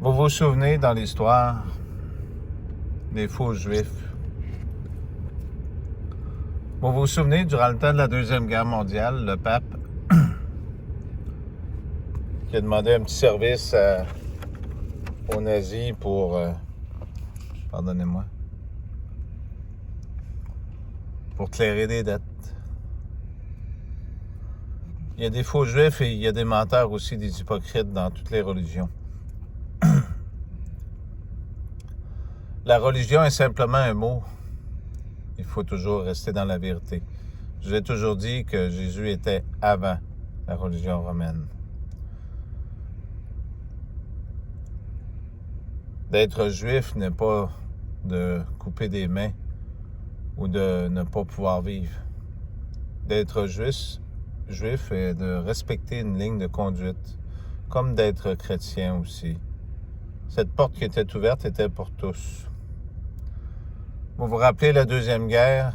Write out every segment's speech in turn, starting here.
Vous vous souvenez dans l'histoire des faux juifs? Vous vous souvenez, durant le temps de la Deuxième Guerre mondiale, le pape qui a demandé un petit service aux nazis pour... pardonnez-moi. Pour clairer des dettes. Il y a des faux juifs et il y a des menteurs aussi, des hypocrites dans toutes les religions. La religion est simplement un mot. Il faut toujours rester dans la vérité. Je vous ai toujours dit que Jésus était avant la religion romaine. D'être juif n'est pas de couper des mains ou de ne pas pouvoir vivre. D'être juif est de respecter une ligne de conduite, comme d'être chrétien aussi. Cette porte qui était ouverte était pour tous. Vous vous rappelez la Deuxième Guerre?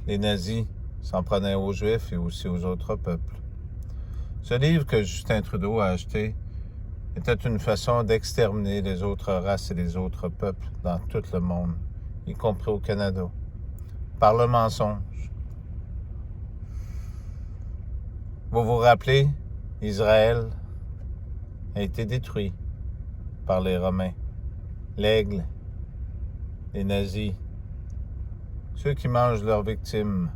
Les nazis s'en prenaient aux Juifs et aussi aux autres peuples. Ce livre que Justin Trudeau a acheté était une façon d'exterminer les autres races et les autres peuples dans tout le monde, y compris au Canada, par le mensonge. Vous vous rappelez, Israël a été détruit par les Romains, l'aigle, les nazis, ceux qui mangent leurs victimes.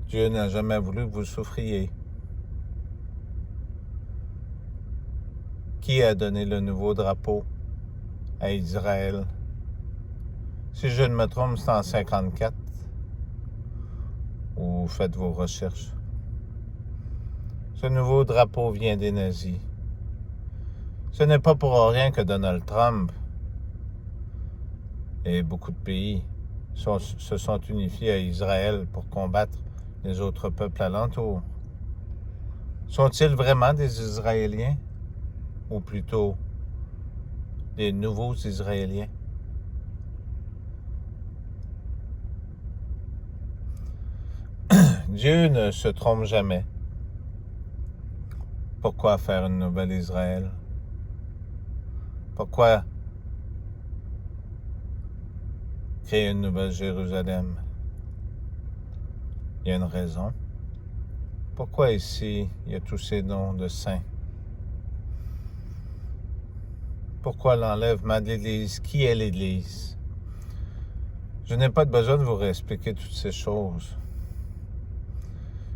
Dieu n'a jamais voulu que vous souffriez. Qui a donné le nouveau drapeau à Israël? Si je ne me trompe, c'est en 1954. Ou faites vos recherches. Ce nouveau drapeau vient des nazis. Ce n'est pas pour rien que Donald Trump et beaucoup de pays se sont unifiés à Israël pour combattre les autres peuples alentours. Sont-ils vraiment des Israéliens? Ou plutôt des nouveaux Israéliens? Dieu ne se trompe jamais. Pourquoi faire une nouvelle Israël? Pourquoi créer une nouvelle Jérusalem? Il y a une raison. Pourquoi ici, il y a tous ces noms de saints? Pourquoi l'enlèvement de l'Église? Qui est l'Église? Je n'ai pas besoin de vous réexpliquer toutes ces choses.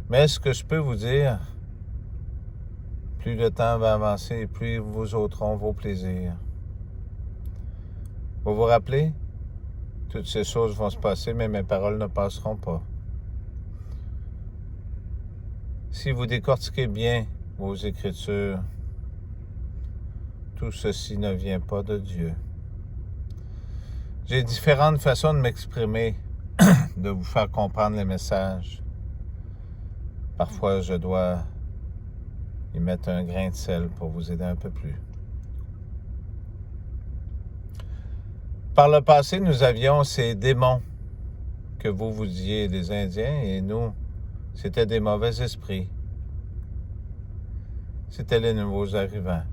Mais ce que je peux vous dire, plus le temps va avancer, plus vous ôteront vos plaisirs. Vous vous rappelez? Toutes ces choses vont se passer, mais mes paroles ne passeront pas. Si vous décortiquez bien vos Écritures, tout ceci ne vient pas de Dieu. J'ai différentes façons de m'exprimer, de vous faire comprendre les messages. Parfois, je dois y mettre un grain de sel pour vous aider un peu plus. Par le passé, nous avions ces démons que vous disiez les Indiens, et nous, c'était des mauvais esprits. C'était les nouveaux arrivants.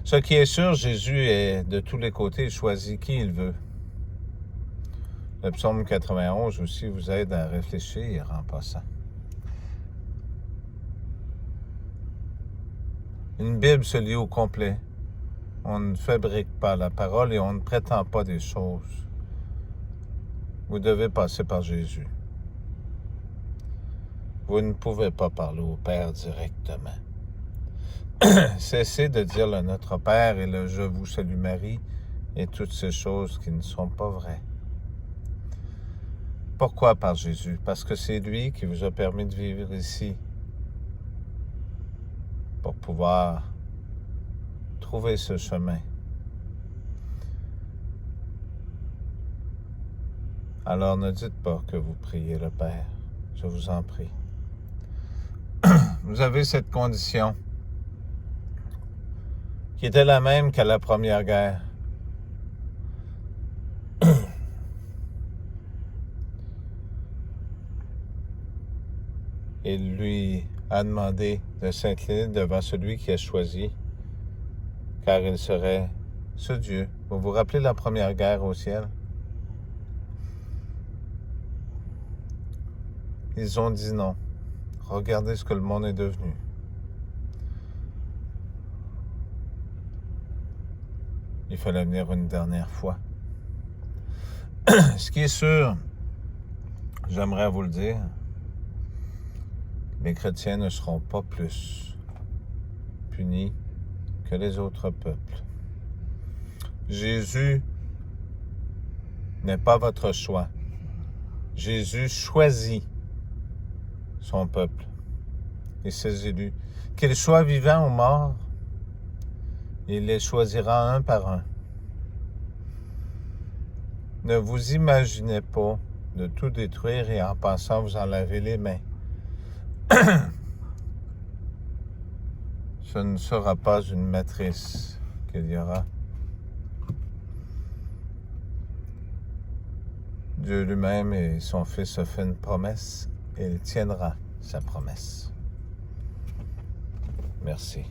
Ce qui est sûr, Jésus est de tous les côtés, il choisit qui il veut. Le psaume 91 aussi vous aide à réfléchir en passant. Une Bible se lit au complet. On ne fabrique pas la parole et on ne prétend pas des choses. Vous devez passer par Jésus. Vous ne pouvez pas parler au Père directement. Cessez de dire le Notre Père et le Je vous salue Marie et toutes ces choses qui ne sont pas vraies. Pourquoi par Jésus? Parce que c'est lui qui vous a permis de vivre ici pour pouvoir trouver ce chemin. Alors ne dites pas que vous priez le Père, je vous en prie. Vous avez cette condition qui était la même qu'à la Première Guerre. et lui a demandé de s'incliner devant celui qui a choisi, car il serait ce Dieu. Vous vous rappelez la première guerre au ciel? Ils ont dit non. Regardez ce que le monde est devenu. Il fallait venir une dernière fois. Ce qui est sûr, j'aimerais vous le dire, les chrétiens ne seront pas plus punis que les autres peuples. Jésus n'est pas votre choix. Jésus choisit son peuple et ses élus. Qu'ils soient vivants ou morts, il les choisira un par un. Ne vous imaginez pas de tout détruire et en passant vous en laver les mains. Ce ne sera pas une matrice qu'il y aura. Dieu lui-même et son Fils a fait une promesse et il tiendra sa promesse. Merci.